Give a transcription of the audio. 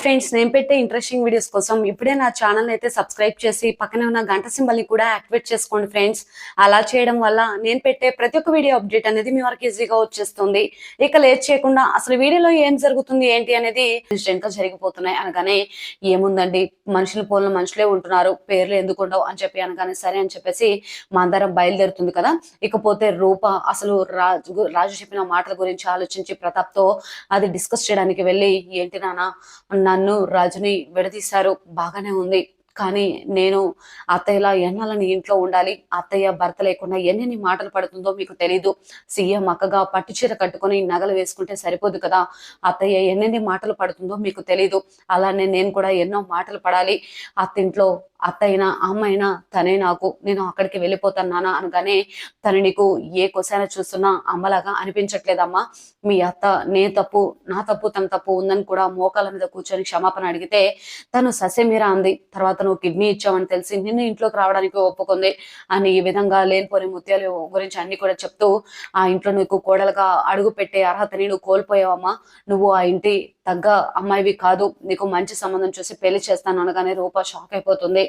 Friends, నేను పెట్టే interesting videos కోసం ఇప్పుడే నా ఛానల్ అయితే సబ్స్క్రైబ్ చేసి పక్కనే ఉన్న గంట సింబల్ ని కూడా యాక్టివేట్ చేసుకోండి ఫ్రెండ్స్. అలా చేయడం వల్ల నేను పెట్టే ప్రతి ఒక్క వీడియో అప్డేట్ అనేది మీ వరకు ఈజీగా వచ్చేస్తుంది. ఇక లేట్ చేయకుండా అసలు వీడియోలో ఏం జరుగుతుంది ఏంటి అనేది ఇన్సిడెంట్ గా జరిగిపోతున్నాయి అనగానే, ఏముందండి మనుషులు పోలిన మనుషులే ఉంటున్నారు, పేర్లు ఎందుకు ఉండవు అని చెప్పి అనగానే సరే అని చెప్పేసి మందరం బయలుదేరుతుంది కదా. ఇకపోతే రూప అసలు రాజు చెప్పిన మాటల గురించి ఆలోచించి ప్రతాప్ తో అది డిస్కస్ చేయడానికి వెళ్ళి, ఏంటి నాన్న నన్ను రాజుని విడదీశారు, బాగానే ఉంది, కానీ నేను అత్తయ్యలా ఎన్నాలని ఇంట్లో ఉండాలి, అత్తయ్య భర్త లేకుండా ఎన్నెన్ని మాటలు పడుతుందో మీకు తెలీదు, సీఎం అక్కగా పట్టు చీర కట్టుకొని నగలు వేసుకుంటే సరిపోదు కదా, అత్తయ్య ఎన్నెన్ని మాటలు పడుతుందో మీకు తెలీదు, అలానే నేను కూడా ఎన్నో మాటలు పడాలి, అత్తింట్లో అత్తయినా అమ్మైనా తనే నాకు, నేను అక్కడికి వెళ్ళిపోతాను నాన్న అనగానే, తను నీకు ఏ కొసైనా చూస్తున్నా అమ్మలాగా అనిపించట్లేదమ్మా, మీ అత్త నా తప్పు తన తప్పు ఉందని కూడా మోకాల మీద కూర్చొని క్షమాపణ అడిగితే తను ససేమిరా అంది. తర్వాత నువ్వు కిడ్నీ ఇచ్చావని తెలిసి నిన్ను ఇంట్లోకి రావడానికి ఒప్పుకుంది అని ఈ విధంగా లేనిపోని ముత్యాలు గురించి అన్ని కూడా చెప్తూ, ఆ ఇంట్లో నీకు కోడలుగా అడుగు పెట్టే అర్హతని నువ్వు కోల్పోయావమ్మా, నువ్వు ఆ ఇంటి తగ్గ అమ్మాయివి కాదు, నీకు మంచి సంబంధం చూసి పెళ్లి చేస్తాను అనగానే రూప షాక్ అయిపోతుంది.